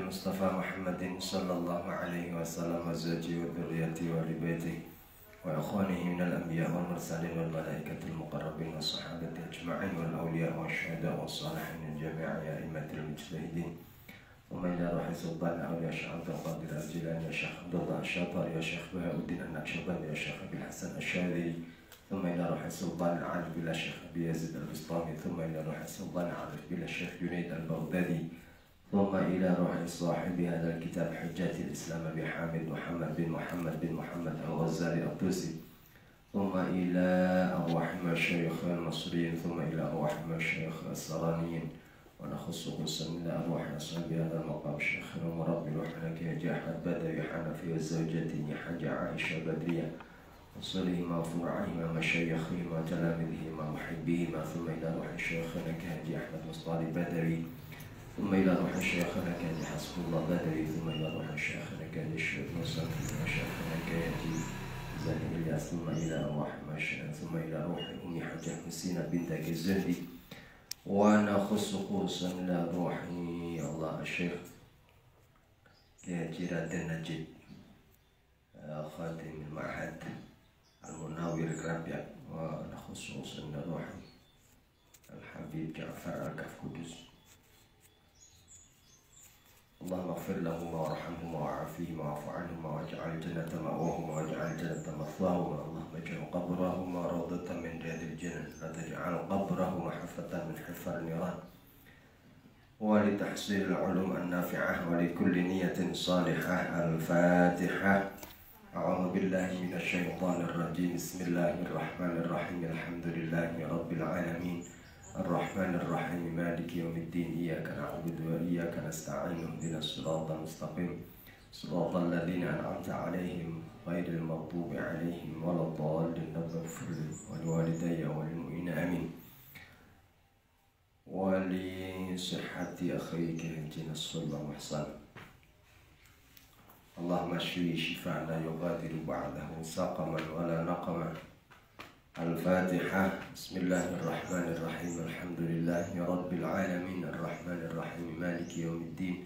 المصطفى محمد صلى الله عليه وسلم وزوجه وذريته وآل بيته وإخوانه من الأنبياء والمرسلين والملائكة المقربين والصحابة أجمعين والأولياء والشهداء والصالحين جميع أئمة المجتهدين ومن إلى روح سلطان أولياء الشيخ عبد القادر الجيلاني يا شيخ عبد الله الشاطر يا شيخ بهاء الدين النقشبندي يا شيخ أبي الحسن الشاذلي ثم إلى روح السلطان العارف بالله الشيخ أبي يزيد البسطامي ثم إلى روح السلطان العارف بالله الشيخ جنيد البغدادي ثم إلى روح صاحب هذا الكتاب حجة الإسلام أبي حامد محمد بن محمد الغزالي الطوسي ثم إلى أرواح المشايخ المصريين ثم إلى أرواح المشايخ السرانيين ونخص خصوصا إلى أرواح أصحاب هذا المقام شيخنا ومربي روحنا كهجي أحمد بدوي حنفي وزوجته حاجة عائشة بدرية وصلهما وفرعهما مشايخهما وتلامذهما محبيهما ثم إلى روح شيخنا كهجي أحمد مصطفى بدوي ثم إلى روح شيخنا كهجي حسب الله بدوي ثم إلى روح شيخنا كهجي الشيخ مصطفى وشيخنا كهجي زكي الياس ثم إلى أرواح مشايخ ثم إلى روح أمي حجة حسينة بنت الزهدي ونخص خصوصا إلى روح الله الشيخ كهجي راد النجد خادم المعهد المناور الرابع ونخص خصوصا إلى روح الحبيب جعفر الكفكدس اللهم اغفر لهما وارحمهما وعافيهما واعف عنهما واجعل الجنة مأواهما واجعل الجنة مثواهما اللهم اجعل قبرهما روضة من رياض الجنة لا تجعل قبرهما حفرة من حفر النيران ولتحصيل العلوم النافعة ولكل نية صالحة الفاتحة أعوذ بالله من الشيطان الرجيم بسم الله الرحمن الرحيم الحمد لله رب العالمين الرحمن الرحيم مالك يوم الدين إياك نعبد وإياك نستعين اهدنا الصراط المستقيم صراط الذين أنعمت عليهم غير المغضوب عليهم ولا الضالين رب اغفر لي ولوالدي وللمؤمنين آمين ولصحة أخيك هجنا الصلى محسن اللهم اشفي شفاء لا يغادر بعده سقما ولا نقما الفاتحة بسم الله الرحمن الرحيم الحمد لله رب العالمين الرحمن الرحيم مالك يوم الدين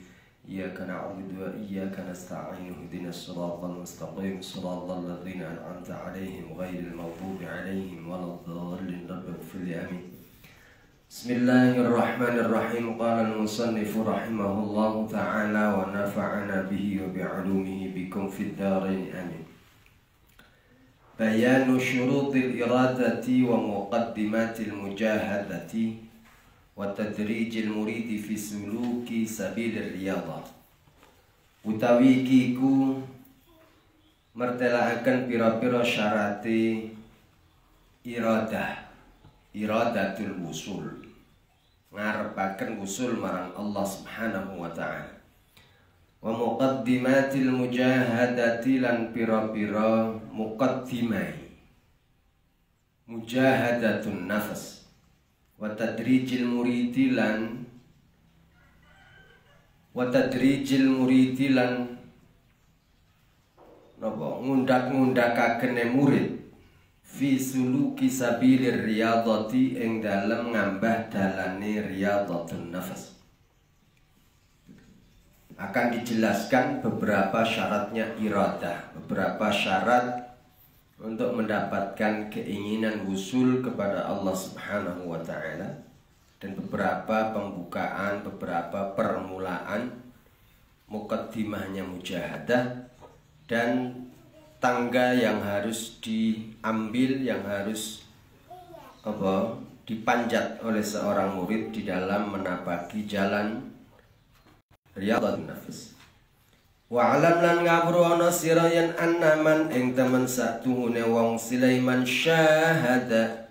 إياك نعبد وإياك نستعين اهدنا الصراط المستقيم صراط الذين أنعمت عليهم غير المغضوب عليهم ولا الضالين رب اغفر لي آمين بسم الله الرحمن الرحيم قال المصنف رحمه الله تعالى ونفعنا به وبعلومه بكم في الدارين آمين بيان شروط الإرادة ومقدمات المجاهدة وتدريج المريد في سلوك سبيل الرياضة utawi kiku mertelaaken pira-pira syarate iradatul wusul ngarepaken wusul marang Allah Subhanahu wa ta'ala wa muqaddimatil mujahadati lan pira-pira muqaddimai mujahadatun nafas wa tadrijil muridi lan napa ngundak-ngundakakene murid fi suluki sabilir riyadati ing dalem ngambah dalane riyadhatun nafas akan dijelaskan beberapa syaratnya iradah, beberapa syarat untuk mendapatkan keinginan wusul kepada Allah Subhanahu wa ta'ala dan beberapa pembukaan, beberapa permulaan muqaddimahnya mujahadah dan tangga yang harus diambil, yang harus dipanjat oleh seorang murid di dalam menapaki jalan riyadhatun nafas. Wa alam lan ngabru ana sira yen annaman ing temen satuhune wong Sulaiman syahada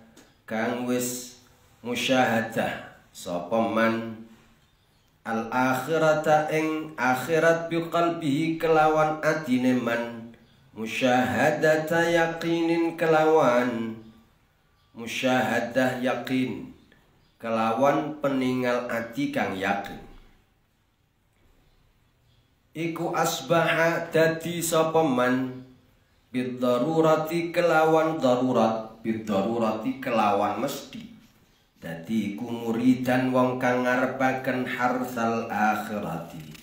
kang wis musyahadah sapa man al akhirata ing akhirat bi qalbihi kelawan atine man musyahadata yaqinin kelawan musyahadah yakin kelawan peninggal ati kang yakin iku asbaha dadi sapa man bidarurati kelawan darurat bidarurati kelawan mesti dadi iku muridan wong kang ngarepaken harsal akhirati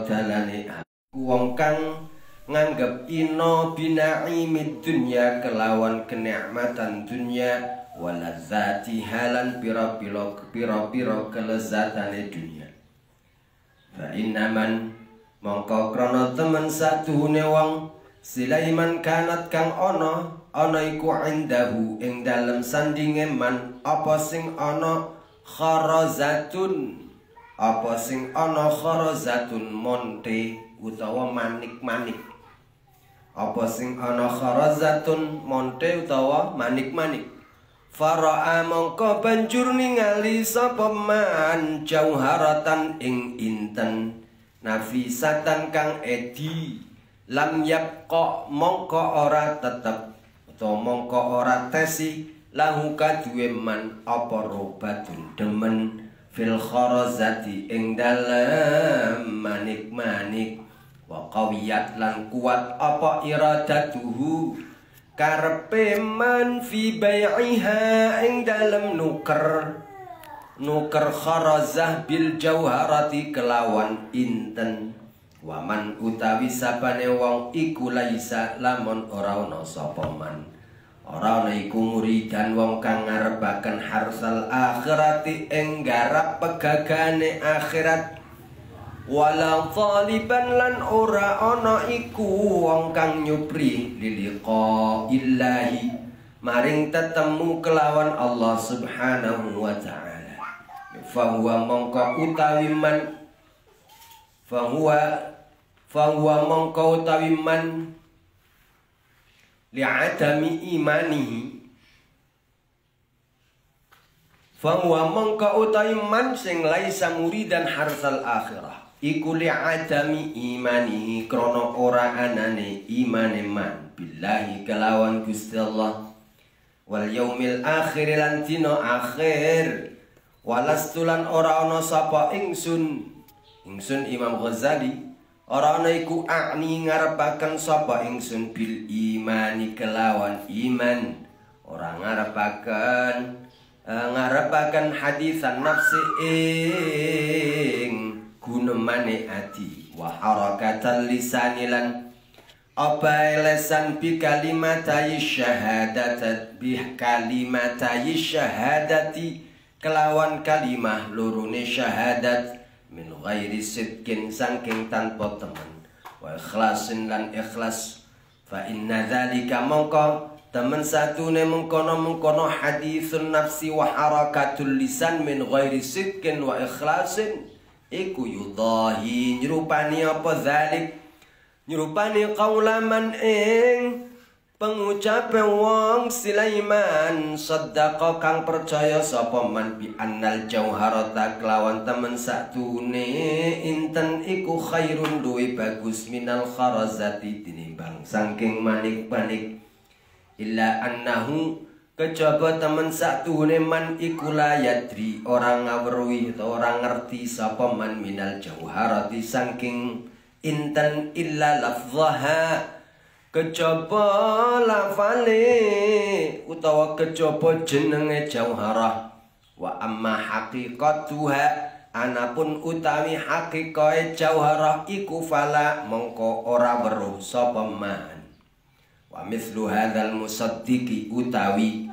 dalane wong kang nganggep ino binaimid dunya kelawan kenikmatan dunya waladzati halan pira-pira kelezatane dunya. Fa innaman mongko krana temen satuhune wong Sulaiman kanat kang ana iku indahu ing dalem sandinge man apa sing ana kharazatun monte utawa manik-manik. Apa sing ana kharazatun monte utawa manik-manik. Fara'a mongko banjur ningali sapa man jauharatan ing inten nafisatan kang edi lam yabqa mongko ora tetep utawa mongko ora tesi lahu kaduwe man apa robatun demen fil kharazati ing dalem manik-manik wa qawiyat lan kuat apa iradatuhu karepe man fi bai'iha ing dalem nuker kharazah bil jauharati kelawan inten waman utawi sapane wong iku laisa lamun ora ana sapa man ora ana iku muridan wong kang ngarepaken harsal akhirati ing garap pegagane akhirat wala taliban lan ora ana iku wong kang nyupri liliqa illahi maring tetemu kelawan Allah subhanahu wa ta'ala. Fahuwa mongko utawi man fahuwa mongko utawi man li'adami imanihi fahuwa mongko utawi man sing laisa muridan harsal akhirah iku li'adami imanihi krana ora anane imane man billahi kelawan Gusti Allah wal yaumil akhir lan dina akhir walastulan ora ana sapa ingsun Imam Ghazali ora ana iku akni ngarepaken sapa ingsun bil imani kelawan iman ora ngarepaken hadisan nafsi ing gunemane ati wa harakatal lisanilan apa lesan bi kalimatai syahadati kelawan kalimah lurune syahadat min ghairi sidqin saking tanpa temen wa ikhlasin lan ikhlas fa inna dzalika mongko temen satune mengkono hadisun nafsi wa harakatul lisan min ghairi sidqin wa ikhlasin iku yudahi nyerupani apa dzalik nyerupani qaulaman ing pengucape wong Sulaiman saddaqa kang percaya sapa man bi annal jauharata kelawan temen satune inten iku khairun luwih bagus minal kharazati tinimbang saking manik-manik illa annahu kejaba temen satune man iku la yadri orang ngawruhi atau orang ngerti sapa man minal jauharati saking inten illa lafzaha kejaba lafale utawa kejaba jenenge jauharah wa amma haqiqatuha anapun utawi hakikae jauharah iku fala mongko ora weruh sapa man wa mithlu hadzal musaddiqi utawi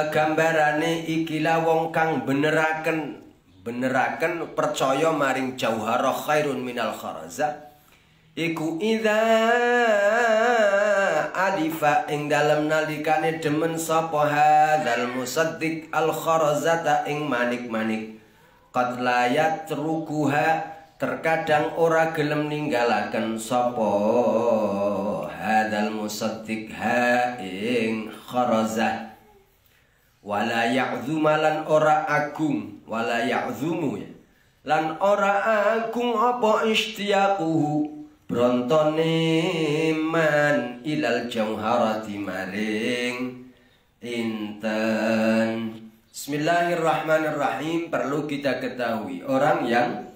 gambarane ikilah wong kang beneraken percaya maring jauharah khairun minal kharazah iku idza alifa ing dalem nalikane demen sapa hadzal musaddiq al kharazata ing manik-manik qad la yatrukuha terkadang ora gelem ninggalaken sapa hadzal musaddiq ha ing kharazah wala ya'zumalan ora agung wala ya'zumu lan ora agung apa istiyaquhu brontone man ilal jauharati maring inten. Bismillahirrahmanirrahim. Perlu kita ketahui orang yang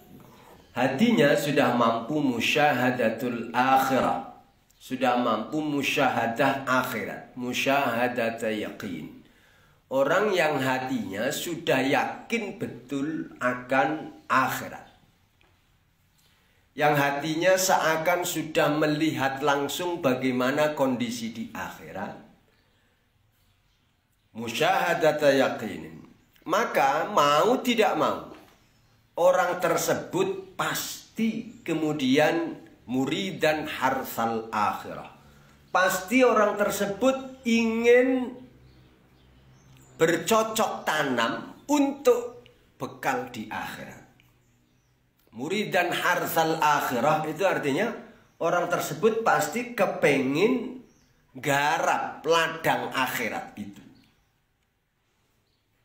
hatinya sudah mampu musyahadatul akhirah, sudah mampu musyahadah akhirat, musyahadat yaqin, Orang yang hatinya sudah yakin betul akan akhirat. Yang hatinya seakan sudah melihat langsung bagaimana kondisi di akhirat. Musyahadata yaqinin. Maka mau tidak mau, orang tersebut pasti kemudian muridan harsal akhirah. Pasti orang tersebut ingin bercocok tanam untuk bekal di akhirat. Muridan harsal akhirah itu artinya orang tersebut pasti kepengin garap ladang akhirat itu.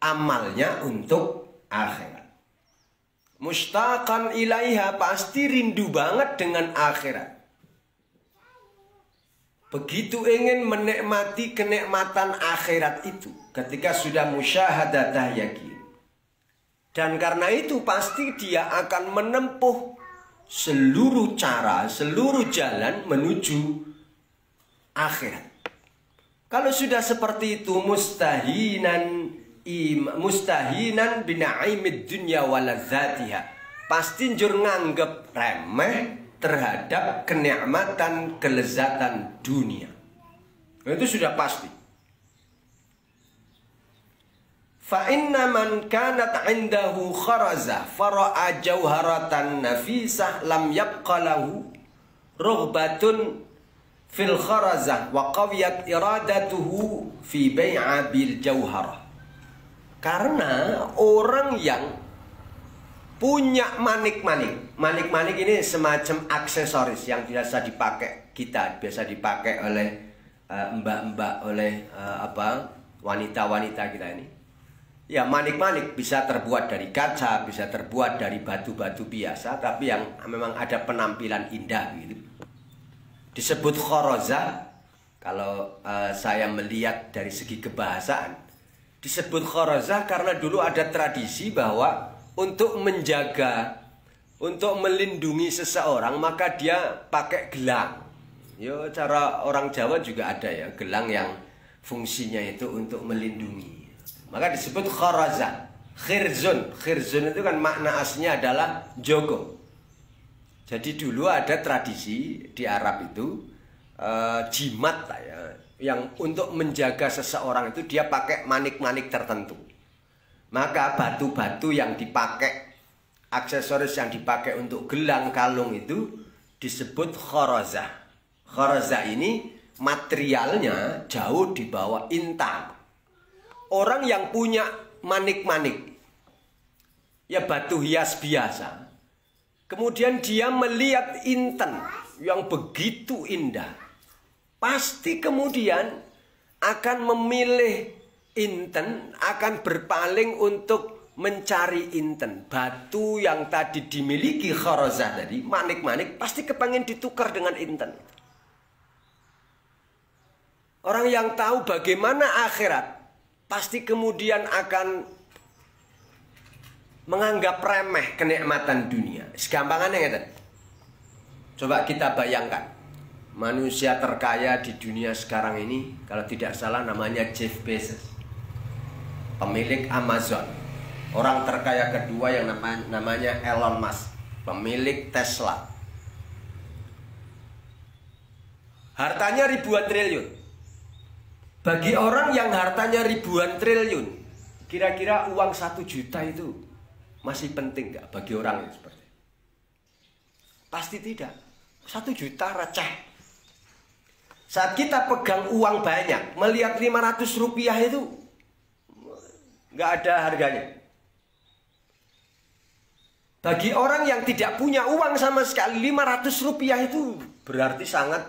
Amalnya untuk akhirat. Mustaqan ilaiha, pasti rindu banget dengan akhirat. Begitu ingin menikmati kenikmatan akhirat itu ketika sudah musyahadatah yakin. Dan karena itu pasti dia akan menempuh seluruh cara, seluruh jalan menuju akhirat. Kalau sudah seperti itu mustahinan bina'imid dunya waladzatiha, pasti njur nganggep remeh terhadap kenikmatan kelezatan dunia. Itu sudah pasti. Fa inna man kanat 'indahu kharaza fara'a jawharatan nafisah lam yabqa lahu rughbatun fil kharazah wa qawiyat iradatuhu fi bai'a bil jauharah. Karena orang yang punya manik-manik. Manik-manik ini semacam aksesoris yang biasa dipakai kita, biasa dipakai oleh mbak-mbak, oleh wanita-wanita kita ini. Ya, manik-manik bisa terbuat dari kaca, bisa terbuat dari batu-batu biasa, tapi yang memang ada penampilan indah gitu. Disebut kharaza, kalau saya melihat dari segi kebahasaan, disebut kharaza karena dulu ada tradisi bahwa untuk menjaga, untuk melindungi seseorang, maka dia pakai gelang. Yo, cara orang Jawa juga ada ya, gelang yang fungsinya itu untuk melindungi. Maka disebut kharaza. Khirzun. Khirzun itu kan makna aslinya adalah jogo. Jadi dulu ada tradisi di Arab itu jimat lah ya, yang untuk menjaga seseorang itu dia pakai manik-manik tertentu. Maka batu-batu yang dipakai, aksesoris yang dipakai untuk gelang kalung itu disebut kharaza. Kharaza ini materialnya jauh di bawah intan. Orang yang punya manik-manik, ya batu hias biasa, kemudian dia melihat intan yang begitu indah, pasti kemudian akan memilih inten, akan berpaling untuk mencari inten. Batu yang tadi dimiliki kharazah tadi, manik-manik, pasti kepengen ditukar dengan inten. Orang yang tahu bagaimana akhirat pasti kemudian akan menganggap remeh kenikmatan dunia. Segampangannya ngeten. Coba kita bayangkan, manusia terkaya di dunia sekarang ini, kalau tidak salah namanya Jeff Bezos, pemilik Amazon. Orang terkaya kedua yang namanya Elon Musk, pemilik Tesla. Hartanya ribuan triliun. Bagi orang yang hartanya ribuan triliun, kira-kira uang 1 juta itu masih penting nggak bagi orang yang seperti itu? Pasti tidak. 1 juta receh. Saat kita pegang uang banyak, melihat 500 rupiah itu nggak ada harganya. Bagi orang yang tidak punya uang sama sekali, 500 rupiah itu berarti sangat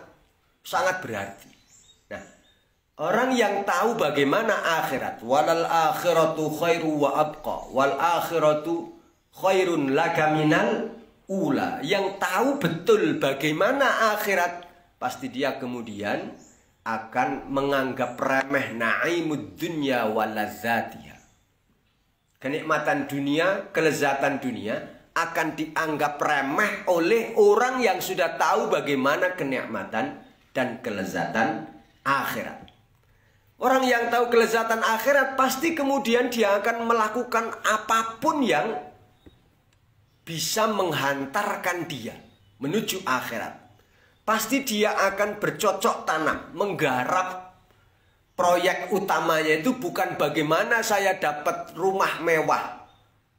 berarti. Nah, orang yang tahu bagaimana akhirat, walal akhiratu khairu wa abqa, wal akhiratu khairun laka minal ula, yang tahu betul bagaimana akhirat, pasti dia kemudian akan menganggap remeh naimud dunya walazatiha. Kenikmatan dunia, kelezatan dunia akan dianggap remeh oleh orang yang sudah tahu bagaimana kenikmatan dan kelezatan akhirat. Orang yang tahu kelezatan akhirat pasti kemudian dia akan melakukan apapun yang bisa menghantarkan dia menuju akhirat. Pasti dia akan bercocok tanam, menggarap proyek utamanya itu bukan bagaimana saya dapat rumah mewah,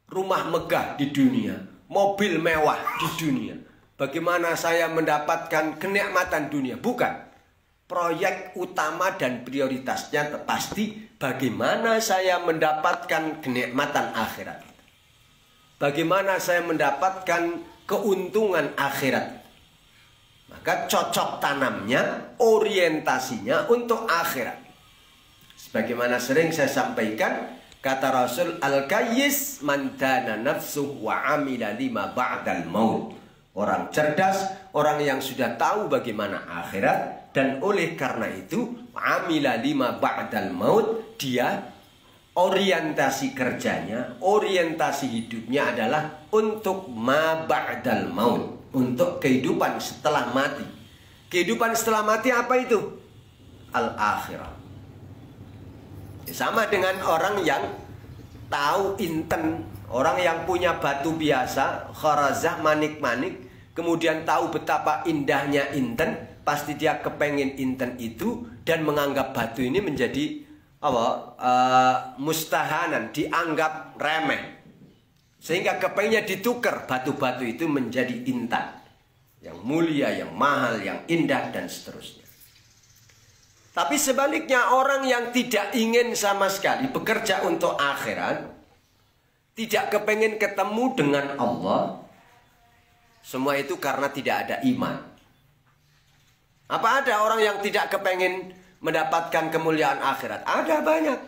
rumah megah di dunia, mobil mewah di dunia. Bagaimana saya mendapatkan kenikmatan dunia, bukan. Proyek utama dan prioritasnya pasti bagaimana saya mendapatkan kenikmatan akhirat. Bagaimana saya mendapatkan keuntungan akhirat. Maka cocok tanamnya, orientasinya untuk akhirat. Sebagaimana sering saya sampaikan, kata Rasul, al-kayyis man dana nafsuh wa amila lima ba'dal maut. Orang cerdas, orang yang sudah tahu bagaimana akhirat, dan oleh karena itu amila lima ba'dal maut, dia orientasi kerjanya, orientasi hidupnya adalah untuk ma ba'dal maut, untuk kehidupan setelah mati. Kehidupan setelah mati apa itu? Al-akhirah. Sama dengan orang yang tahu inten, orang yang punya batu biasa, kharazah, manik-manik, kemudian tahu betapa indahnya inten, pasti dia kepengen inten itu dan menganggap batu ini menjadi mustahanan, dianggap remeh, sehingga kepengennya ditukar batu-batu itu menjadi intan yang mulia, yang mahal, yang indah dan seterusnya. Tapi sebaliknya orang yang tidak ingin sama sekali bekerja untuk akhirat, tidak kepengen ketemu dengan Allah, semua itu karena tidak ada iman. Apa ada orang yang tidak kepengen mendapatkan kemuliaan akhirat? Ada banyak.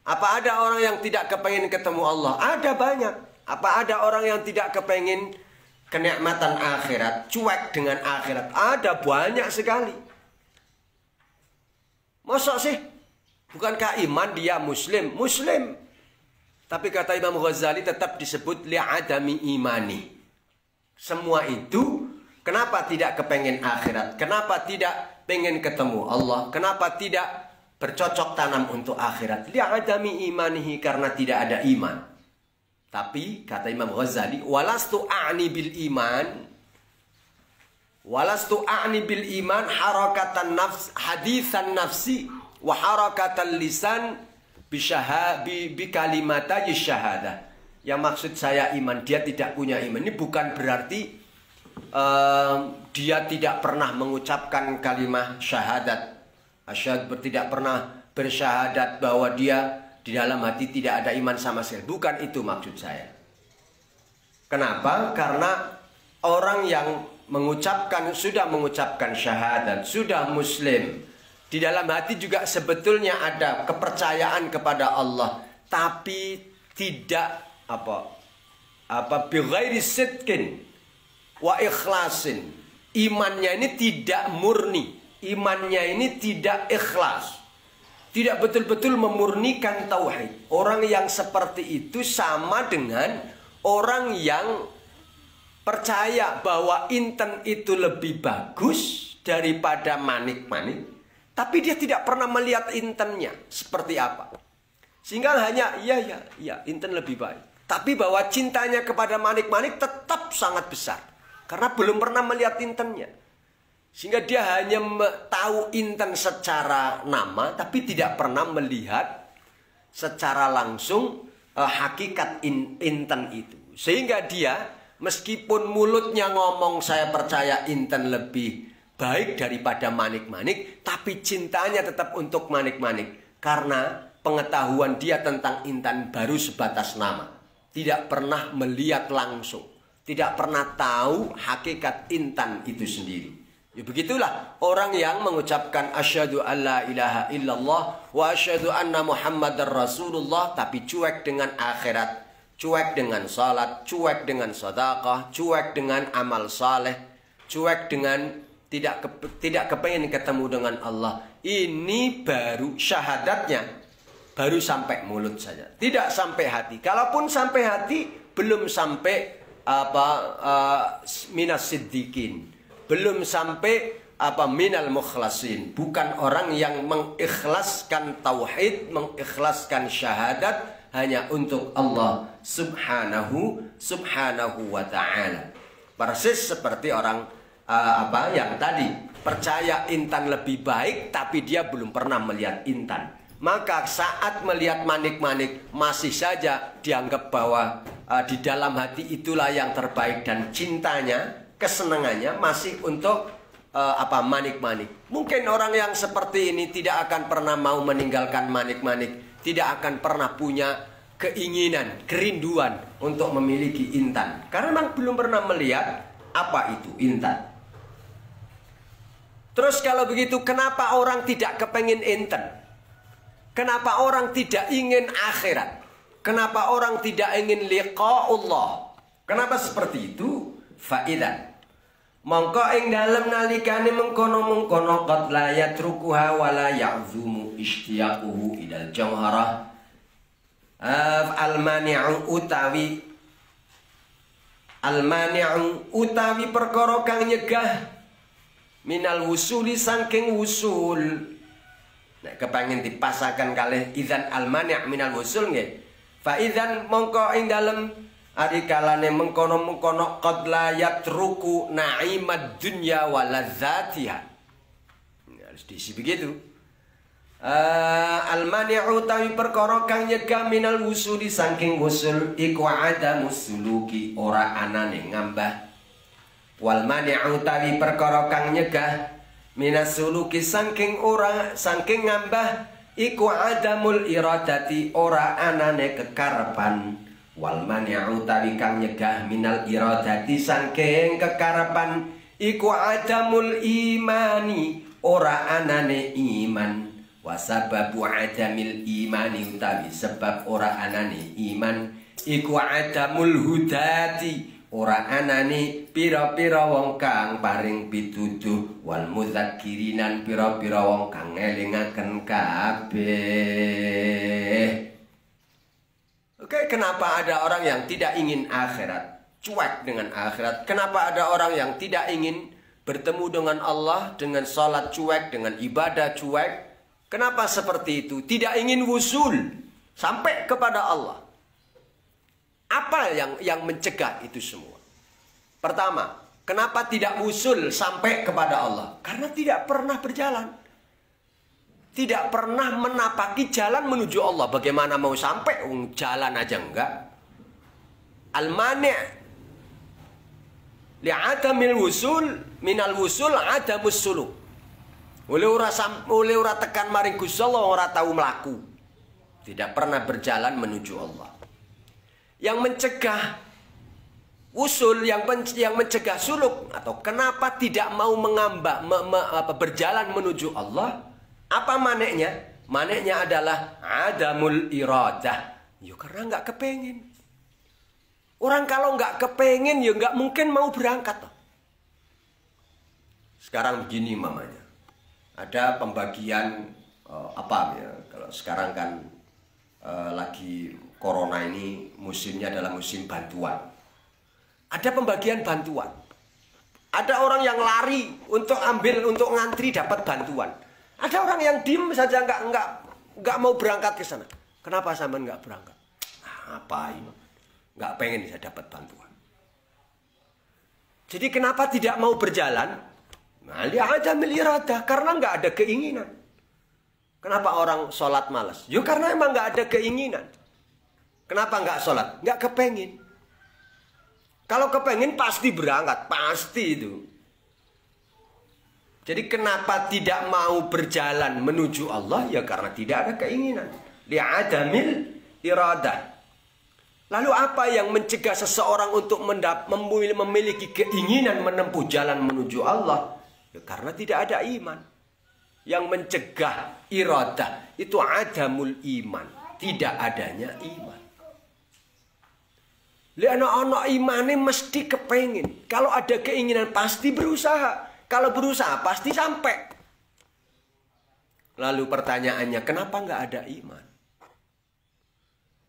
Apa ada orang yang tidak kepengen ketemu Allah? Ada banyak. Apa ada orang yang tidak kepengen kenikmatan akhirat, cuek dengan akhirat? Ada banyak sekali. Masa sih? Bukankah iman dia muslim? Muslim. Tapi kata Imam Ghazali tetap disebut li'adami imani. Semua itu, kenapa tidak kepengen akhirat? Kenapa tidak pengen ketemu Allah? Kenapa tidak bercocok tanam untuk akhirat? Li'adami imanihi, karena tidak ada iman. Tapi, kata Imam Ghazali, walastu a'ni bil iman, walastu a'ni bil iman harakatan nafs, hadithan nafsi, wa harakatan lisan, bi kalimatay syahadah. Yang maksud saya iman, dia tidak punya iman. Ini bukan berarti dia tidak pernah mengucapkan kalimat syahadat. Asyhadu, tidak pernah bersyahadat bahwa dia di dalam hati tidak ada iman sama sekali. Bukan itu maksud saya. Kenapa? Karena orang yang sudah mengucapkan syahadat, sudah muslim, di dalam hati juga sebetulnya ada kepercayaan kepada Allah, tapi tidak bighairi sidqin wa ikhlasin. Imannya ini tidak murni, imannya ini tidak ikhlas, tidak betul-betul memurnikan tauhid. Orang yang seperti itu sama dengan orang yang percaya bahwa inten itu lebih bagus daripada manik-manik, tapi dia tidak pernah melihat intennya seperti apa, sehingga hanya iya inten lebih baik. Tapi bahwa cintanya kepada manik-manik tetap sangat besar, karena belum pernah melihat intennya. Sehingga dia hanya tahu inten secara nama, tapi tidak pernah melihat secara langsung hakikat inten itu. Sehingga dia, meskipun mulutnya ngomong saya percaya inten lebih baik daripada manik-manik, tapi cintanya tetap untuk manik-manik. Karena pengetahuan dia tentang intan baru sebatas nama. Tidak pernah melihat langsung, tidak pernah tahu hakikat intan itu sendiri. Ya begitulah orang yang mengucapkan asyhadu alla ilaha illallah wa asyhadu anna muhammadar rasulullah, tapi cuek dengan akhirat, cuek dengan salat, cuek dengan sedekah, cuek dengan amal saleh, cuek dengan tidak kepengen ketemu dengan Allah. Ini baru syahadatnya baru sampai mulut saja, tidak sampai hati. Kalaupun sampai hati, belum sampai minas siddiqin, belum sampai minal mukhlasin, bukan orang yang mengikhlaskan tauhid, mengikhlaskan syahadat hanya untuk Allah subhanahu wa ta'ala. Persis seperti orang yang tadi percaya intan lebih baik tapi dia belum pernah melihat intan. Maka saat melihat manik-manik masih saja dianggap bahwa di dalam hati itulah yang terbaik dan cintanya, kesenangannya masih untuk manik-manik. Mungkin orang yang seperti ini tidak akan pernah mau meninggalkan manik-manik, tidak akan pernah punya keinginan, kerinduan untuk memiliki intan, karena memang belum pernah melihat apa itu intan. Terus kalau begitu, kenapa orang tidak kepengin intan? Kenapa orang tidak ingin akhirat? Kenapa orang tidak ingin liqa'ullah? Kenapa seperti itu? Fa'idan mongko ing dalem nalikane mengkono-mengkono qad la yatrukuha wa la ya'zumu ishtiyaquhu idal jawharah al-mani'u utawi perkara kang nyegah minal wusuli saking wusul. Nek kepengin dipasaken kalih idzan al-mani' minal wusul nggih. Fa idzan mongko ing dalem ari kalane mengkono-mengkono qad la yatruku na'imad dunya wa ladzatiha. Harus diisi begitu. Al-mani'u tawi perkara kang nyegah minal wusuli saking wusul iku adamus suluki ora anane ngambah. Wal mani'u tawi perkara kang nyegah minas suluki saking ngambah iku adamul iradati ora anane kekarepan. Wal mani'u tawi kang nyegah minal iradati saking kekarepan iku adamul imani ora anane iman. Wasababu adamil imani utawi sebab ora anane iman iku adamul hudati ora anane pira-pira wong kang paring pituduh wal mudzakirinan pira-pira wong kang ngelingaken kabeh. Oke, kenapa ada orang yang tidak ingin akhirat, cuek dengan akhirat? Kenapa ada orang yang tidak ingin bertemu dengan Allah, dengan salat cuek, dengan ibadah cuek? Kenapa seperti itu? Tidak ingin wusul sampai kepada Allah. Apa yang mencegah itu semua? Pertama, kenapa tidak wusul sampai kepada Allah? Karena tidak pernah berjalan. Tidak pernah menapaki jalan menuju Allah. Bagaimana mau sampai? Jalan aja enggak. Al-mani' li'adamil wusul minal wusul adamus suluk. Oleh ora tekan maring Gusti Allah ora tahu melaku. Tidak pernah berjalan menuju Allah. Yang mencegah usul, yang mencegah suluk, atau kenapa tidak mau berjalan menuju Allah? Apa maneknya? Maneknya adalah adamul iradah. Ya karena nggak kepengin. Orang kalau nggak kepengin ya nggak mungkin mau berangkat. Sekarang begini mamanya. Ada pembagian kalau sekarang kan lagi corona ini musimnya adalah musim bantuan. Ada pembagian bantuan. Ada orang yang lari untuk ngantri dapat bantuan. Ada orang yang diem saja nggak mau berangkat ke sana. Kenapa sampean nggak berangkat? Ngapain? Nggak pengen bisa dapat bantuan. Jadi kenapa tidak mau berjalan? Nah, dia ada miliradah karena nggak ada keinginan. Kenapa orang sholat malas? Ya karena emang nggak ada keinginan. Kenapa nggak sholat? Nggak kepengin. Kalau kepengin pasti berangkat, pasti itu. Jadi kenapa tidak mau berjalan menuju Allah? Ya karena tidak ada keinginan. Li'adamil iradah. Lalu apa yang mencegah seseorang untuk memiliki keinginan menempuh jalan menuju Allah? Ya, karena tidak ada iman. Yang mencegah iradah itu adamul iman, tidak adanya iman. Lihat anak imannya mesti kepengin. Kalau ada keinginan pasti berusaha. Kalau berusaha pasti sampai. Lalu pertanyaannya, kenapa nggak ada iman?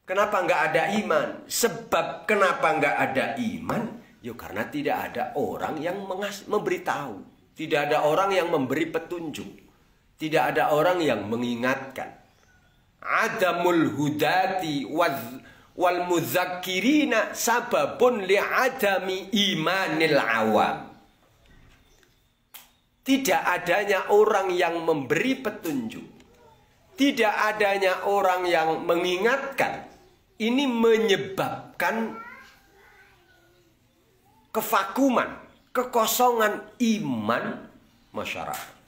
Kenapa nggak ada iman? Sebab kenapa nggak ada iman? Ya karena tidak ada orang yang memberitahu. Tidak ada orang yang memberi petunjuk. Tidak ada orang yang mengingatkan. Adamul hudati wal muzakkirina sababun li'adami imanil awam. Tidak adanya orang yang memberi petunjuk. Tidak adanya orang yang mengingatkan. Ini menyebabkan kevakuman, kekosongan iman masyarakat.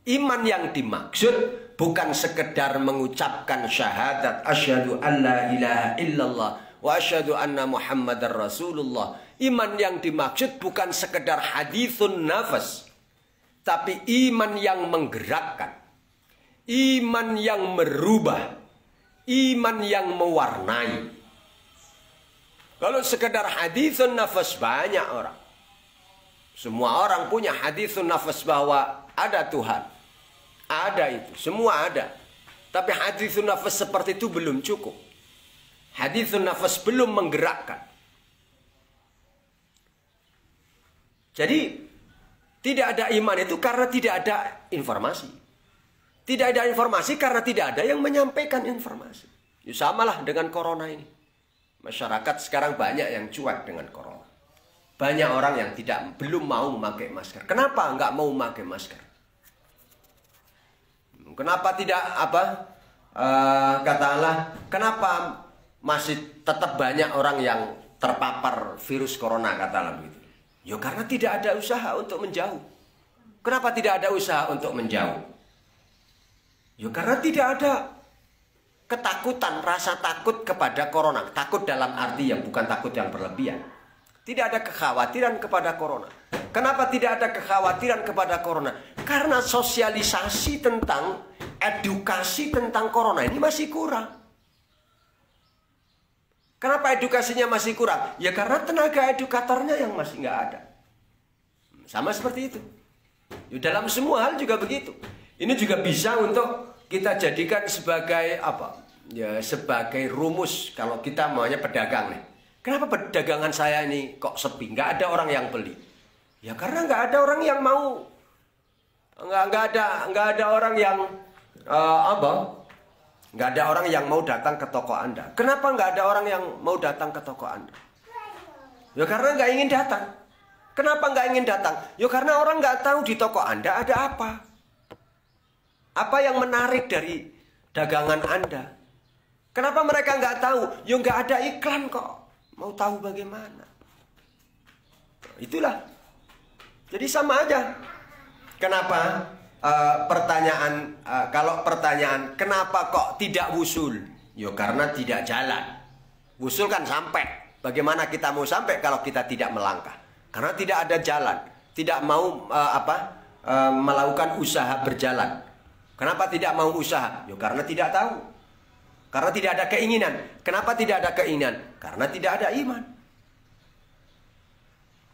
Iman yang dimaksud bukan sekedar mengucapkan syahadat asyhadu an la ilaha illallah wa asyhadu anna muhammadar rasulullah. Iman yang dimaksud bukan sekedar hadithun nafas, tapi iman yang menggerakkan, iman yang merubah, iman yang mewarnai. Kalau sekedar hadithun nafas, banyak orang. Semua orang punya hadithun nafas bahwa ada Tuhan. Ada itu, semua ada. Tapi hadithun nafas seperti itu belum cukup. Hadithun nafas belum menggerakkan. Jadi tidak ada iman itu karena tidak ada informasi. Tidak ada informasi karena tidak ada yang menyampaikan informasi. Ya samalah dengan corona ini. Masyarakat sekarang banyak yang cuek dengan corona. Banyak orang yang belum mau memakai masker. Kenapa nggak mau memakai masker? Kenapa tidak katakanlah kenapa masih tetap banyak orang yang terpapar virus corona katakanlah begitu? Ya karena tidak ada usaha untuk menjauh. Kenapa tidak ada usaha untuk menjauh? Ya karena tidak ada ketakutan, rasa takut kepada corona. Takut dalam arti yang bukan takut yang berlebihan. Tidak ada kekhawatiran kepada corona. Kenapa tidak ada kekhawatiran kepada corona? Karena sosialisasi tentang, edukasi tentang corona ini masih kurang. Kenapa edukasinya masih kurang? Ya karena tenaga edukatornya yang masih nggak ada. Sama seperti itu. Ya, dalam semua hal juga begitu. Ini juga bisa untuk kita jadikan sebagai apa? Ya sebagai rumus kalau kita maunya pedagang nih. Kenapa perdagangan saya ini kok sepi? Nggak ada orang yang beli. Ya karena nggak ada orang yang mau. Nggak ada orang yang nggak ada orang yang mau datang ke toko Anda. Kenapa nggak ada orang yang mau datang ke toko Anda? Ya karena nggak ingin datang. Kenapa nggak ingin datang? Ya karena orang nggak tahu di toko Anda ada apa. Apa yang menarik dari dagangan Anda? Kenapa mereka nggak tahu? Ya nggak ada iklan kok. Mau tahu bagaimana? Itulah. Jadi sama aja. Kenapa? Kalau pertanyaan kenapa kok tidak wusul? Ya karena tidak jalan. Wusul kan sampai. Bagaimana kita mau sampai kalau kita tidak melangkah? Karena tidak ada jalan. Tidak mau melakukan usaha berjalan. Kenapa tidak mau usaha? Ya karena tidak tahu. Karena tidak ada keinginan. Kenapa tidak ada keinginan? Karena tidak ada iman.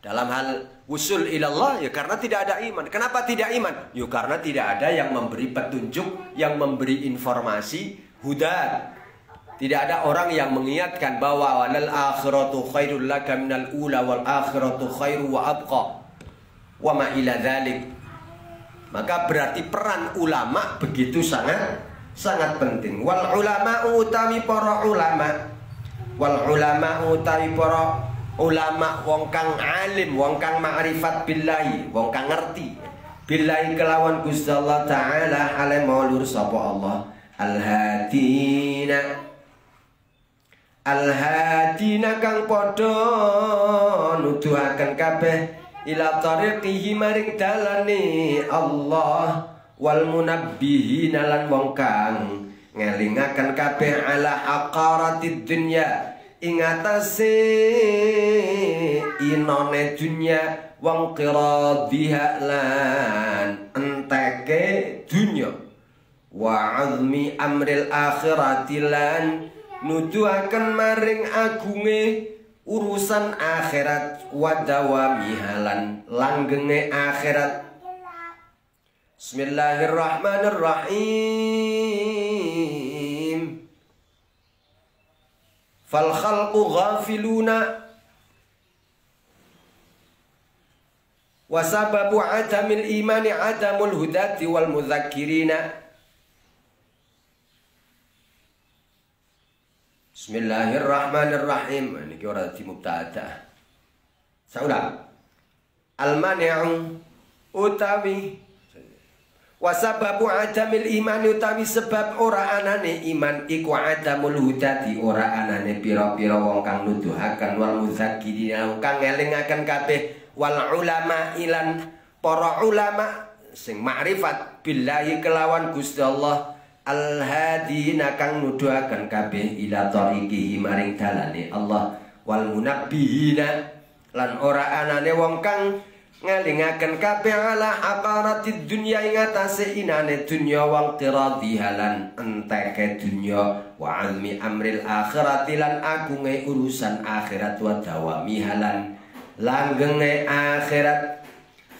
Dalam hal usul ilallah ya karena tidak ada iman. Kenapa tidak iman? Ya karena tidak ada yang memberi petunjuk, yang memberi informasi huda. Tidak ada orang yang mengingatkan bahwa walal akhiratu khairul laka minal ula wal akhiratu khairu wa abqa wa ma ila dzalik. Maka berarti peran ulama begitu sangat penting. Wal ulama utawi para ulama. Wal ulama utawi para ulama wong kang alim, wong kang ma'rifat billahi, wong kang ngerti billahi kelawan Gusti Allah taala ale maulur sapa Allah al-hadina kang padha nuduhaken kabeh ila tariqihi maring dalane Allah wal munabbihina lan wong kang ngelingaken kabeh ala aqaratid dunya ing atase inone dunya wong qiradiha lan enteke dunya wa azmi amril akhirati lan nuduhaken maring agunge urusan akhirat wa dawamiha lan langgenge akhirat. Bismillahirrahmanirrahim. Fal khalqu ghafiluna Wa sababu adamil imani adamul hudati wal mudzakkirina. Bismillahirrahmanirrahim. Ini ora di mubtada. Saulah. Al-mani'u utawi wasababu adamil iman utawi sebab ora anane iman iku adamul hudati ora anane pira-pira wong kang nuduhaken wal mudzakirina kang elingaken kabeh wal ulama ilan para ulama sing makrifat billahi kelawan Gusti Allah al-hadina kang nuduhaken kabeh ila tariqihi maring dalane Allah wal munabbihina lan ora anane wong kang ngalingaken kabeh ala aqaratid dunya ing atase inane dunya wong tiradhihalan enteke dunya wa almi amril akhirati lan agunge urusan akhirat wa dawamihalan langgenge akhirat.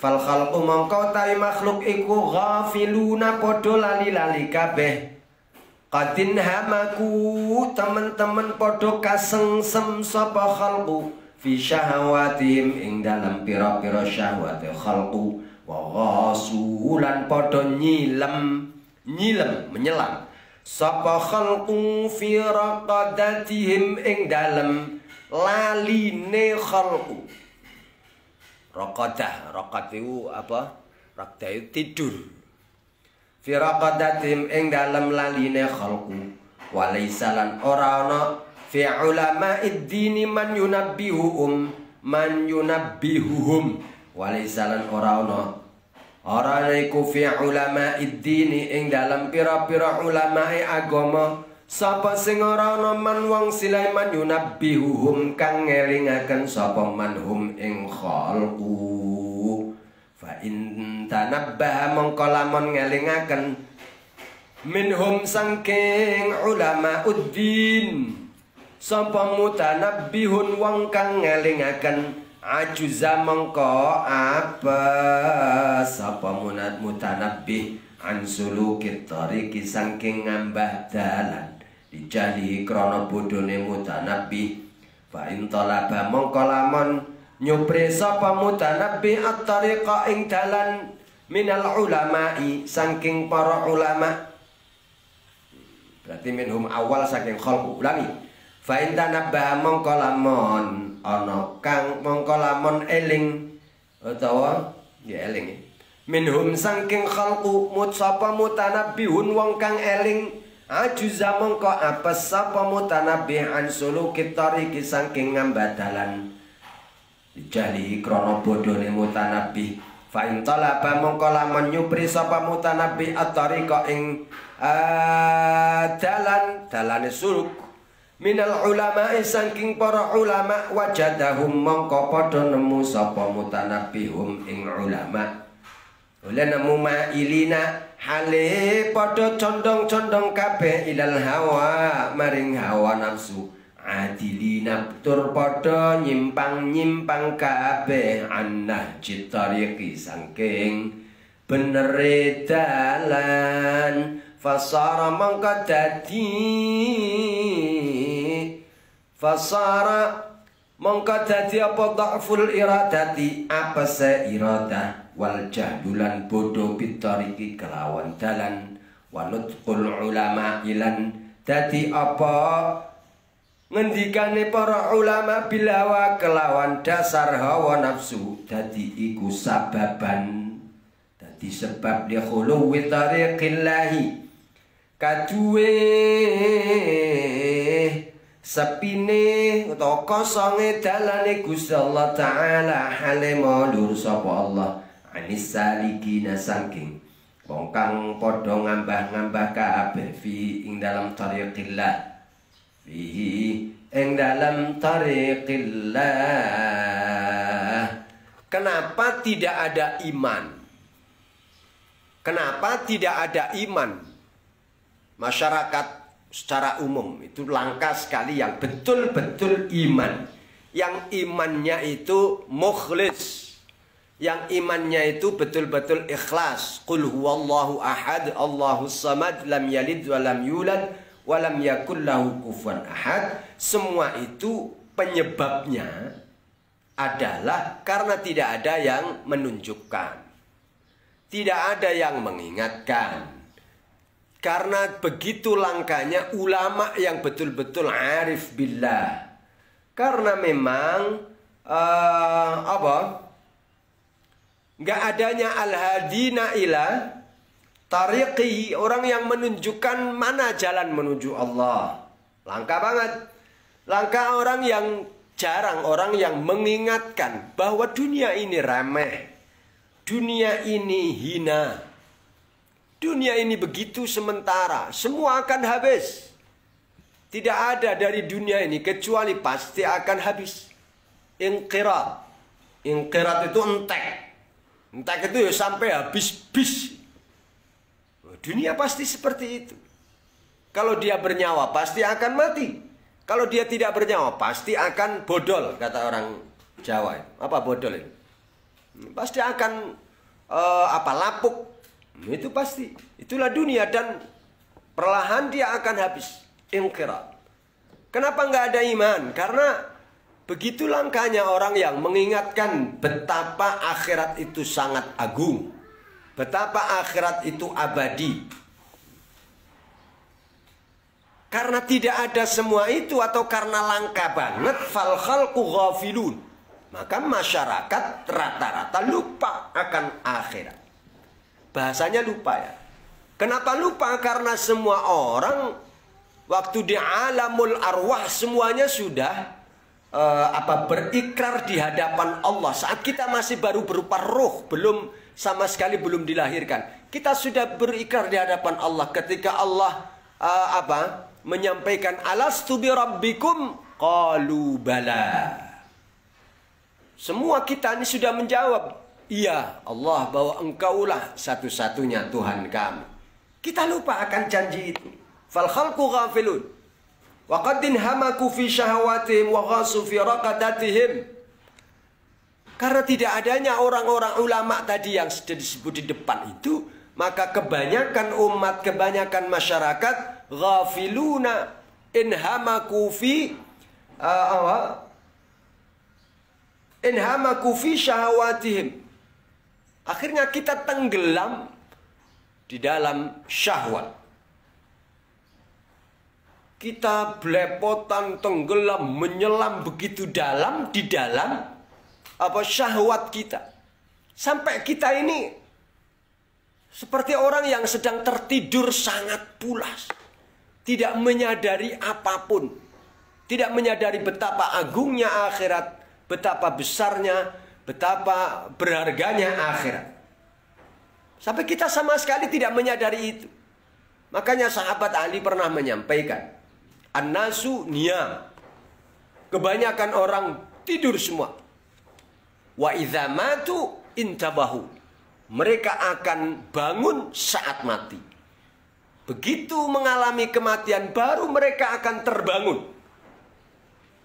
Fal khalqu mongko ta'i makhluk iku ghafiluna padha lali-lali kabeh. Qadin hamaku temen-temen padha kasengsem sapa khalqu fi syahawatihim ing dalam pira-pira syahwat khalqu wa ghasulan padha nyilem menyelam sapa khalqu fi raqadatihim ing dalam laline khalqu. Raqadah itu apa? Raqadah itu tidur. Fi raqadatim ing dalem laline khalqu walaysa lan ora ana fi ulama'id dini man yunabbihuhum walaysa lan ora ana iku fi ulama'id dini ing dalem pira-pira ulamae agama sapa sing ora ana man wong Sulaiman yunabbihuhum kang ngelingaken sapa manhum ing khalqu fa in tanabbaha mongko lamun ngelingaken minhum sangking ulama uddin sapa mutanabbihun wong kang ngelingaken ajuza mongko apa sapa mutanabbih an sulukit tariqi sangking ngambah dalan dijali krana bodhone mutanabbih fa in talaba mongko lamun nyupri sapa mutanabbih at-tariqa ing dalan minal ulama'i saking para ulama berarti minhum awal saking khalqu ulangi fa in tanabbaha mongko lamun ana kang mongko lamun eling utawa ya eling minhum saking khalqu mut sapa mutanabbihun wong kang eling ajuza mongko apes sapa mutanabbih an sulukit tariqi saking ngambadalan dijali krana bodhone mutanabbih fa in talaba mongko lamun nyupri sapa mutanabbih at-tariqa ing dalane suluk minal ulama saking para ulama wajadahum mongko padha nemu sapa mutanabbihum ing ulama oleh nemu mailina hale padha condong-condong kabeh ilal hawa maring hawa nafsu adilina tur padha nyimpang-nyimpang kabeh annah citariqi saking benere dalan fasara mangka dadi apa dhaful iradati apa se iradah wal jahdulan bodoh bitariki kelawan dalan wanutqul ulama ilan dadi apa ngendikane para ulama bilawa kelawan dasar hawa nafsu dadi iku sababan dadi sebab li khuluwi tariqillahi kaduwe sepine utawa kosonge dalane Gusti Allah taala hale mulur sapa Allah anis salikina saking wong kang padha ngambah-ngambah kabeh fi ing dalam tariqillah fihi ing dalam tariqillah. Kenapa tidak ada iman? Kenapa tidak ada iman? Masyarakat secara umum itu langka sekali yang betul-betul iman, yang imannya itu mukhlis, yang imannya itu betul-betul ikhlas. Qul huwallahu ahad, Allahus samad, lam yalid wa lam yulad wa lam yakul lahu kufuwan ahad. Semua itu penyebabnya adalah karena tidak ada yang menunjukkan. Tidak ada yang mengingatkan. Karena begitu langkanya ulama yang betul-betul arif billah. Karena memang nggak adanya al-hadina ila tariqi, orang yang menunjukkan mana jalan menuju Allah. Langka banget. Langka orang yang jarang, orang yang mengingatkan bahwa dunia ini remeh. Dunia ini hina. Dunia ini begitu sementara. Semua akan habis. Tidak ada dari dunia ini kecuali pasti akan habis. Inqirat. Inqirat itu entek. Entek itu ya sampai habis-bis. Dunia pasti seperti itu. Kalau dia bernyawa pasti akan mati. Kalau dia tidak bernyawa pasti akan bodol, kata orang Jawa. Apa bodol itu? Pasti akan lapuk. Itu pasti. Itulah dunia dan perlahan dia akan habis. Inqirat. Kenapa nggak ada iman? Karena begitu langkanya orang yang mengingatkan betapa akhirat itu sangat agung. Betapa akhirat itu abadi. Karena tidak ada semua itu atau karena langka banget, fal khalqu ghafilun. Maka masyarakat rata-rata lupa akan akhirat. Bahasanya lupa ya. Kenapa lupa? Karena semua orang waktu di alamul arwah semuanya sudah berikrar di hadapan Allah. Saat kita masih baru berupa ruh, belum sama sekali belum dilahirkan, kita sudah berikrar di hadapan Allah ketika Allah menyampaikan alastu bi rabbikum qalu bala. Semua kita ini sudah menjawab, iya Allah, bahwa engkaulah satu-satunya Tuhan kami. Kita lupa akan janji itu. Fal khalqu ghafilun wa qad hamaku fi syahawatihim wa ghasu fi raqadatihim. Karena tidak adanya orang-orang ulama tadi yang sudah disebut di depan itu, maka kebanyakan umat, kebanyakan masyarakat ghafiluna inhamaku fi syahawatihim. Akhirnya kita tenggelam di dalam syahwat. Kita belepotan, tenggelam, menyelam begitu dalam di dalam syahwat kita. Sampai kita ini seperti orang yang sedang tertidur sangat pulas. Tidak menyadari apapun. Tidak menyadari betapa agungnya akhirat. Betapa besarnya, betapa berharganya akhirat. Sampai kita sama sekali tidak menyadari itu. Makanya sahabat Ali pernah menyampaikan, an-nasu niyam. Kebanyakan orang tidur semua. Wa idza matu intabahu. Mereka akan bangun saat mati. Begitu mengalami kematian baru mereka akan terbangun.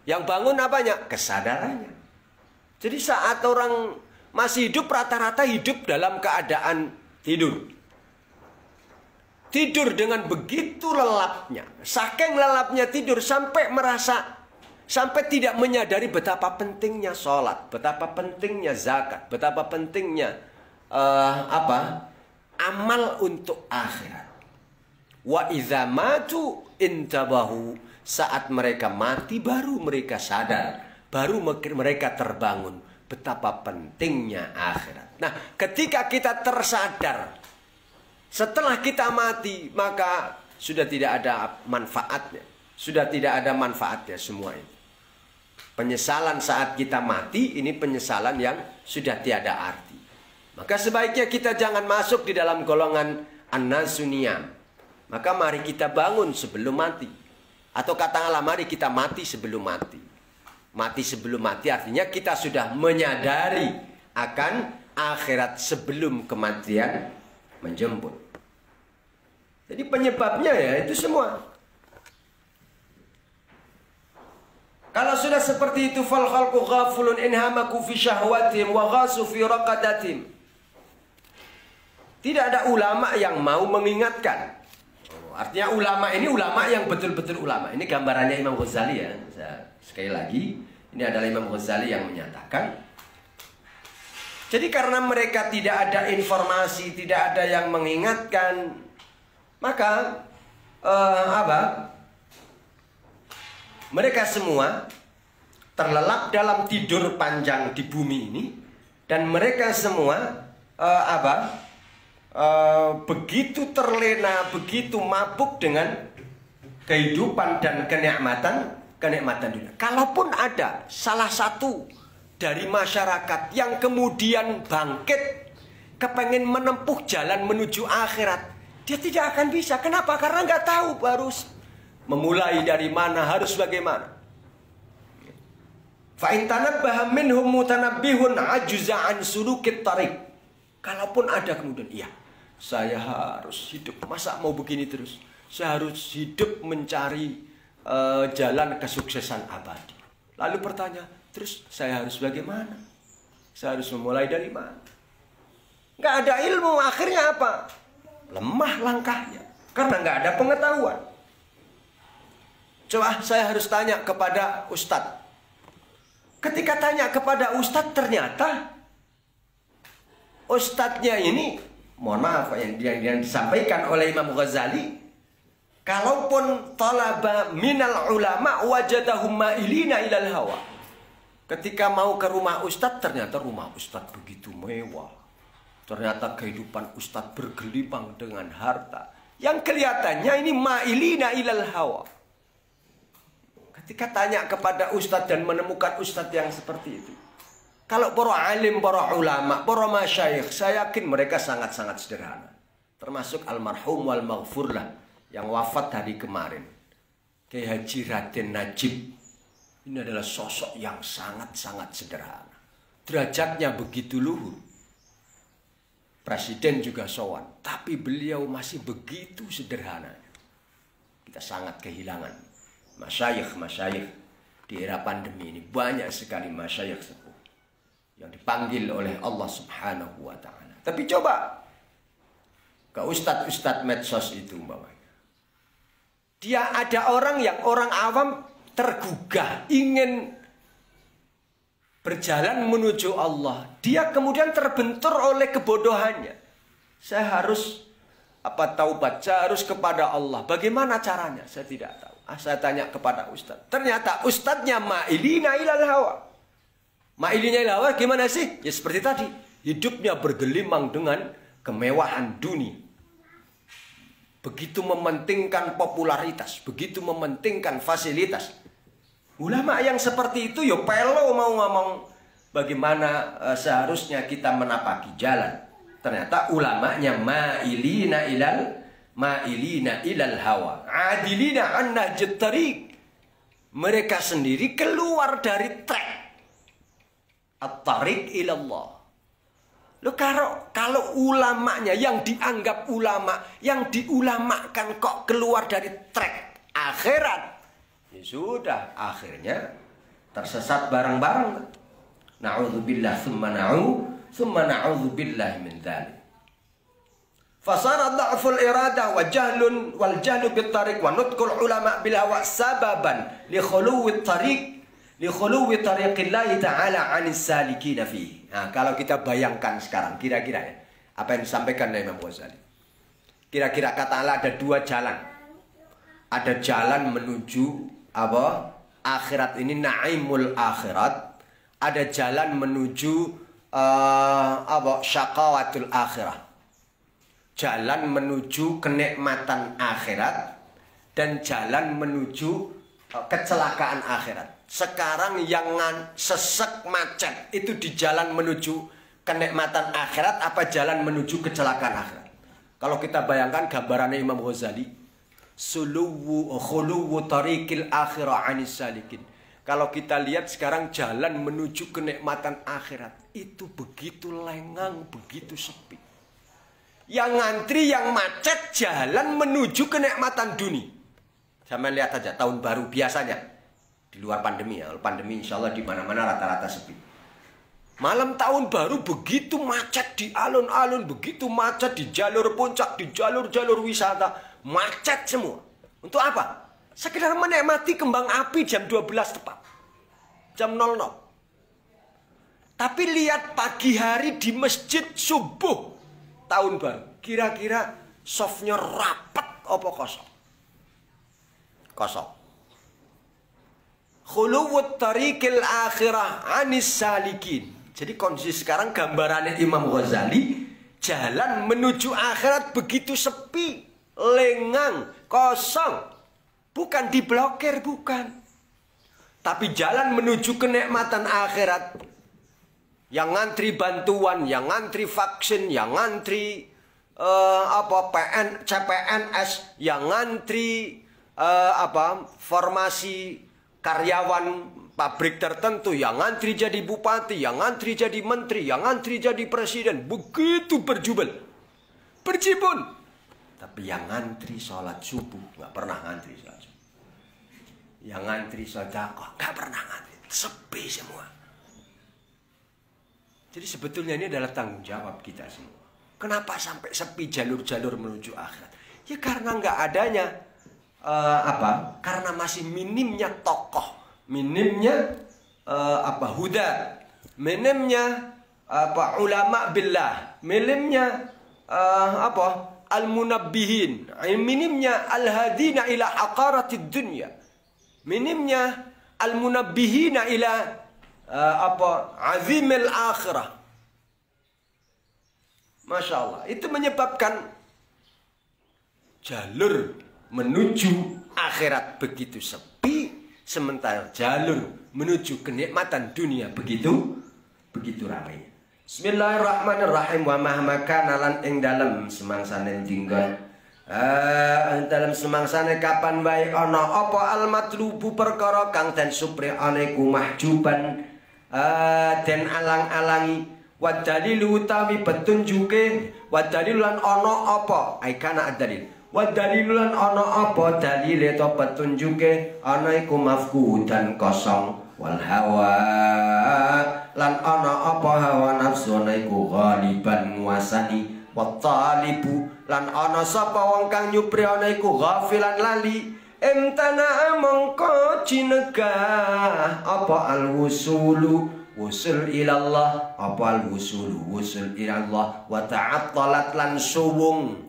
Yang bangun apanya? Kesadarannya. Jadi saat orang masih hidup rata-rata hidup dalam keadaan tidur. Tidur dengan begitu lelapnya. Saking lelapnya tidur sampai merasa, sampai tidak menyadari betapa pentingnya sholat, betapa pentingnya zakat, betapa pentingnya amal untuk akhirat. Wa idza matu intabahu. Saat mereka mati baru mereka sadar, baru mereka terbangun betapa pentingnya akhirat. Nah, ketika kita tersadar setelah kita mati, maka sudah tidak ada manfaatnya. Sudah tidak ada manfaatnya semua ini. Penyesalan saat kita mati, ini penyesalan yang sudah tiada arti. Maka sebaiknya kita jangan masuk di dalam golongan an-nasuniyam. Maka mari kita bangun sebelum mati. Atau katakanlah mari kita mati sebelum mati. Mati sebelum mati artinya kita sudah menyadari akan akhirat sebelum kematian menjemput. Jadi penyebabnya ya itu semua. Kalau sudah seperti itu, fal khalqu ghafulun inhamaku fi syahwatihim wa ghasu fi raqadatihim. Tidak ada ulama yang mau mengingatkan. Artinya ulama ini ulama yang betul-betul ulama. Ini gambarannya Imam Ghazali ya. Sekali lagi, Ini adalah Imam Ghazali yang menyatakan. Jadi karena mereka tidak ada informasi, tidak ada yang mengingatkan, maka mereka semua terlelap dalam tidur panjang di bumi ini, dan mereka semua begitu terlena, begitu mabuk dengan kehidupan dan kenikmatan dunia. Kalaupun ada salah satu dari masyarakat yang kemudian bangkit, kepengen menempuh jalan menuju akhirat, dia tidak akan bisa. Kenapa? Karena nggak tahu harus memulai dari mana, harus bagaimana. Fa in tanabbaha minhum mutanabbihun ajuza an sulukit tariq. Kalaupun ada kemudian, iya, saya harus hidup. Masa mau begini terus? Saya harus hidup mencari jalan kesuksesan abadi. Lalu bertanya, terus saya harus bagaimana? Saya harus memulai dari mana? Nggak ada ilmu, akhirnya apa? Lemah langkahnya. Karena nggak ada pengetahuan. Coba saya harus tanya kepada ustadz. Ketika tanya kepada ustadz, ternyata ustadznya ini, mohon maaf, yang disampaikan oleh Imam Ghazali, kalaupun talaba minal ulama wajadahum ma'ilina ilal hawa. Ketika mau ke rumah ustadz, ternyata rumah ustadz begitu mewah. Ternyata kehidupan ustadz bergelimang dengan harta. Yang kelihatannya ini ma'ilina ilal hawa. Ketika tanya kepada ustadz dan menemukan ustadz yang seperti itu, kalau para alim, para ulama, para masyayikh, saya yakin mereka sangat-sangat sederhana. Termasuk almarhum wal maghfur lah, yang wafat hari kemarin, Kiai Haji Raden Najib. Ini adalah sosok yang sangat-sangat sederhana. Derajatnya begitu luhur. Presiden juga sowan, tapi beliau masih begitu sederhana. Kita sangat kehilangan masyayikh di era pandemi ini. Banyak sekali masyayikh sepuh yang dipanggil oleh Allah Subhanahu wa ta'ala. Tapi coba ke ustadz-ustadz medsos itu umpamanya. Dia ada orang yang orang awam tergugah, ingin berjalan menuju Allah. Dia kemudian terbentur oleh kebodohannya. Saya harus taubat, saya harus kepada Allah. Bagaimana caranya? Saya tidak tahu. Saya tanya kepada ustadz. Ternyata ustadznya ma'ilina ilal hawa. Ma'ilina ilal hawa gimana sih? Ya seperti tadi. Hidupnya bergelimang dengan kemewahan dunia. Begitu mementingkan popularitas. Begitu mementingkan fasilitas. Ulama yang seperti itu ya pelo mau ngomong bagaimana seharusnya kita menapaki jalan. Ternyata ulamanya ma'ilina ilal hawa, adilina an nahjat tariq. Mereka sendiri keluar dari track at-tariq ilallah. Loh, kalau ulamanya yang dianggap ulama, yang diulamakan kok keluar dari track akhirat, ya sudah, akhirnya tersesat bareng-bareng. Na'udzubillah tsumma na'udzubillah min dzalik. Fasara dha'ful iradah wa jahlun wal jahlu bit tariq wa nutqul ulama bil hawa sababan li khuluwi tariqillah ta'ala 'anis salikin fihi. Nah, kalau kita bayangkan sekarang kira-kira ya, apa yang disampaikan oleh Imam Ghazali. Kira-kira katakanlah ada dua jalan. Ada jalan menuju akhirat ini, naimul akhirat. Ada jalan menuju syaqawatul akhirah. Jalan menuju kenikmatan akhirat dan jalan menuju kecelakaan akhirat. Sekarang yang sesek macet itu di jalan menuju kenikmatan akhirat apa jalan menuju kecelakaan akhirat? Kalau kita bayangkan gambarannya Imam Ghazali, khuluwu tariqil akhirah anis salikin. Kalau kita lihat sekarang jalan menuju kenikmatan akhirat itu begitu lengang, begitu sepi. Yang ngantri, yang macet jalan menuju kenikmatan dunia. Sama lihat aja tahun baru biasanya di luar pandemi ya. Pandemi insya Allah di mana-mana rata-rata sepi. Malam tahun baru begitu macet di alun-alun, begitu macet di jalur puncak, di jalur-jalur wisata, macet semua. Untuk apa? Sekedar menikmati kembang api jam 12 tepat. jam 00. Tapi lihat pagi hari di masjid subuh tahun baru. Kira-kira softnya rapat apa kosong? Kosong. Khuluwut tariqil akhirah anis salikin. Jadi kondisi sekarang gambarannya Imam Ghazali, jalan menuju akhirat begitu sepi, lengang, kosong. Bukan diblokir, bukan. Tapi jalan menuju kenikmatan akhirat. Yang ngantri bantuan, yang ngantri vaksin, yang ngantri CPNS, yang ngantri formasi karyawan pabrik tertentu, yang ngantri jadi bupati, yang ngantri jadi menteri, yang ngantri jadi presiden. Begitu berjubel, berjibun. Tapi yang ngantri sholat subuh nggak pernah ngantri sholat subuh. Yang ngantri sedekah nggak pernah ngantri, sepi semua. Jadi sebetulnya ini adalah tanggung jawab kita semua. Kenapa sampai sepi jalur-jalur menuju akhirat? Ya karena nggak adanya karena masih minimnya tokoh, minimnya huda, minimnya ulama billah, minimnya al-munabbihin, minimnya al-hadina ila aqaratid dunya, minimnya al-munabbihina ila azimil akhirah. Masya Allah, itu menyebabkan jalur menuju akhirat begitu sepi, sementara jalur menuju kenikmatan dunia begitu ramai. Bismillahirrahmanirrahim. Wa mahma kana lan ing dalem semangsane dinggon dalam semangsane kapan wae ana apa al matlubu perkara kang den supri ana iku mahjuban den alang-alangi wa dalilu utawi petunjuke wa dalilan ana apa ai kana ad-dalil wa dalilan ana apa dalile to petunjuke ana iku mafkudan kosong wal hawa lan ana apa hawa nafsu ana iku ghaliban nguasani wa talibu lan ana sapa wong kang nyupri ana iku ghafilan lali imtana mongko cinegah apa al wusulu wusul ilallah apa al wusulu wusul ilallah wa ta'attalat lan suwung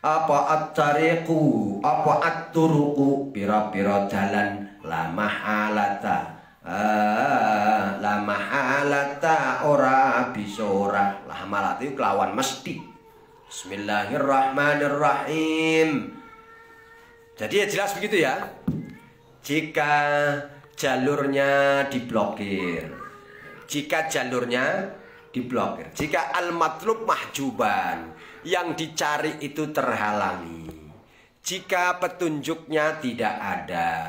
apa at-tariqu apa at-turuqu pira-pira dalan la mahalata ora bisa ora lah malat itu kelawan mesti. Bismillahirrahmanirrahim. Jadi ya jelas begitu ya. Jika jalurnya diblokir, jika al-matlub mahjuban, yang dicari itu terhalangi, jika petunjuknya tidak ada,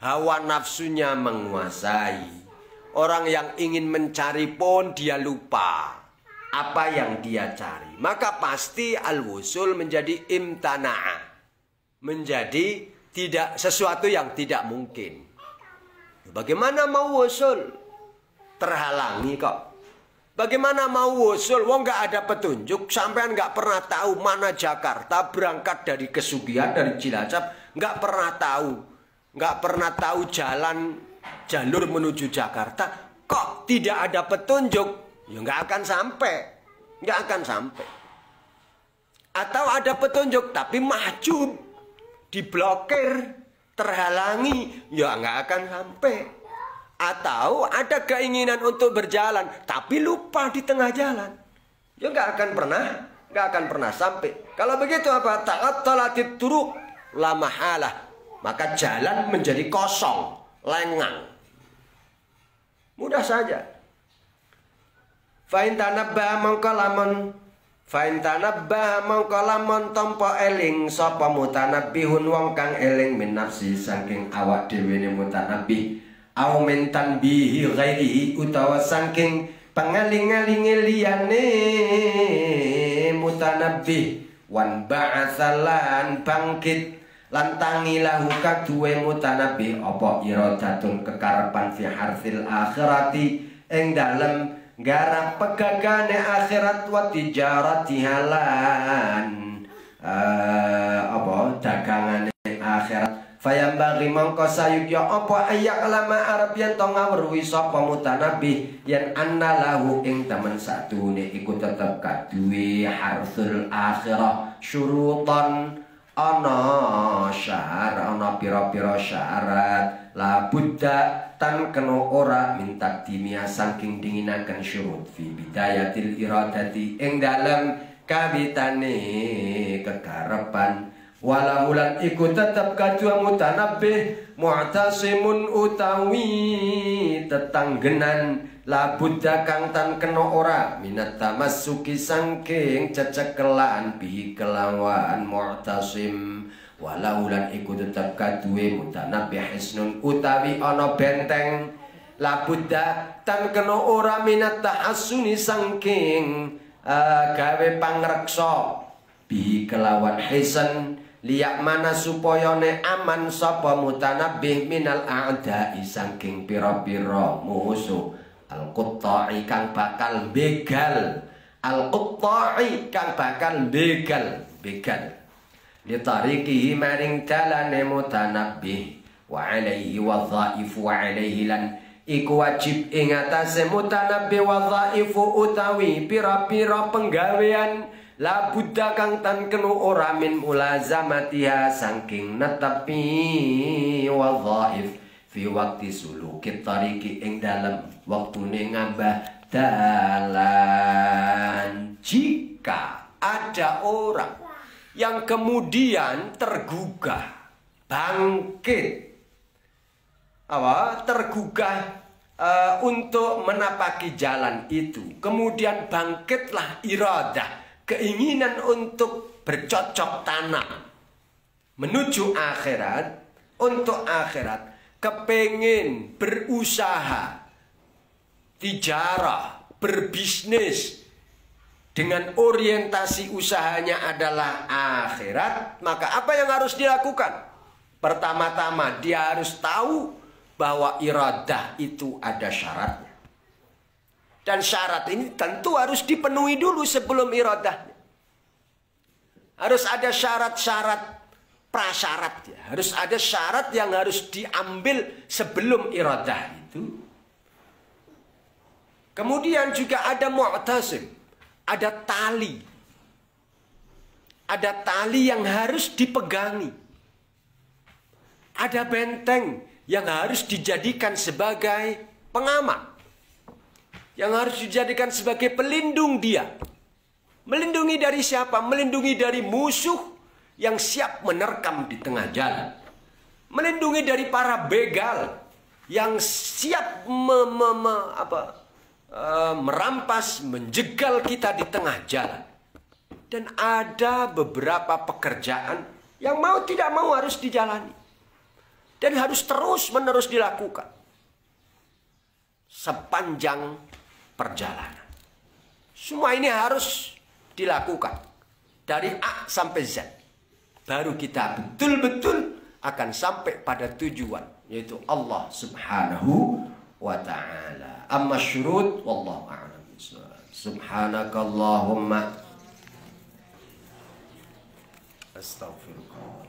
hawa nafsunya menguasai, orang yang ingin mencari pun dia lupa apa yang dia cari, maka pasti al-wusul menjadi imtana'a, menjadi tidak sesuatu yang tidak mungkin. Bagaimana mau wusul? Terhalangi kok. Bagaimana mau wusul? Wong nggak ada petunjuk, sampean nggak pernah tahu mana Jakarta, berangkat dari Kesugihan, dari Cilacap, nggak pernah tahu jalur menuju Jakarta, kok tidak ada petunjuk? Ya nggak akan sampai. Atau ada petunjuk tapi mahjub, diblokir, terhalangi, ya nggak akan sampai. Atau ada keinginan untuk berjalan tapi lupa di tengah jalan, ya nggak akan pernah sampai. Kalau begitu apa? Ta'attalatit turuq la mahalah, maka jalan menjadi kosong, lengang. Mudah saja. Fa'in tanabba mongko lamun tampa eling sapa mutanabbihun wong kang eling min nafsi saking awak dhewe ne mutanabbih au min tanbihi ghairihi utawa saking pangaling-alinge liyane mutanabbih wan ba'atsalan bangkit lan tangilahu kaduwe mutanabbih apa iradatun kekarepan fi harfil akhirati ing dalem garap pegagane akhirat wa tijarati halan dagangane akhirat Fayambaghi mongko sayukya apa ayak lama Arab yen to ngawruhi sapa mutanabih yen anna lahu ing temen satune iku tetep kaduwe harsul akhirah syurutan ana syarat ana pira-pira syarat la buddha tan kena ora minta dimia saking dinginaken syurut fi bidayatil iradati ing dalem kawitane kekarepan walamulan iku tetep kadua mutanabbih mu'tasimun utawi tetanggenan la buddha kang tan kena ora minat tamassuki sangking cecekelan bi kelawan mu'tasim walaulan iku tetep kadue mutanabbih hisnun utawi ana benteng la buddha tan kena ora minat tahassuni sangking gawe pangreksa bi kelawan hisan liyak mana supaya ne aman sapa mutanabbih minal a'da'i saking pira-pira musuh al-qutta'i kang bakal begal al-qutta'i kang bakal begal li tariqihi maring dalane mutanabbih wa alaihi wadhaifu wa alaihi lan iku wajib ing atase mutanabbih wadhaifu utawi pira-pira penggawean la buddha kang tan kenu ora min mulazamatiha saking netepi wadhaif fi waqti sulukit tariqi ing dalem waktune ngambah dalan. Jika ada orang yang kemudian tergugah bangkit tergugah untuk menapaki jalan itu, kemudian bangkitlah iradah keinginan untuk bercocok tanam menuju akhirat, untuk akhirat, kepengin berusaha, tijarah, berbisnis dengan orientasi usahanya adalah akhirat, maka apa yang harus dilakukan? Pertama-tama dia harus tahu bahwa iradah itu ada syaratnya. Dan syarat ini tentu harus dipenuhi dulu sebelum iradahnya. Harus ada syarat-syarat prasyarat ya. Harus ada syarat yang harus diambil sebelum iradah itu. Kemudian juga ada mu'tasim, ada tali. Ada tali yang harus dipegangi. Ada benteng yang harus dijadikan sebagai pengaman. Yang harus dijadikan sebagai pelindung dia. Melindungi dari siapa? Melindungi dari musuh yang siap menerkam di tengah jalan. Melindungi dari para begal yang siap merampas, menjegal kita di tengah jalan. Dan ada beberapa pekerjaan yang mau tidak mau harus dijalani. Dan harus terus-menerus dilakukan. Sepanjang perjalanan. Semua ini harus dilakukan dari A sampai Z. Baru kita betul-betul akan sampai pada tujuan, yaitu Allah Subhanahu wa ta'ala. Amma syurut wallahu a'lam bishawab. Subhanakallahumma astaghfirullah.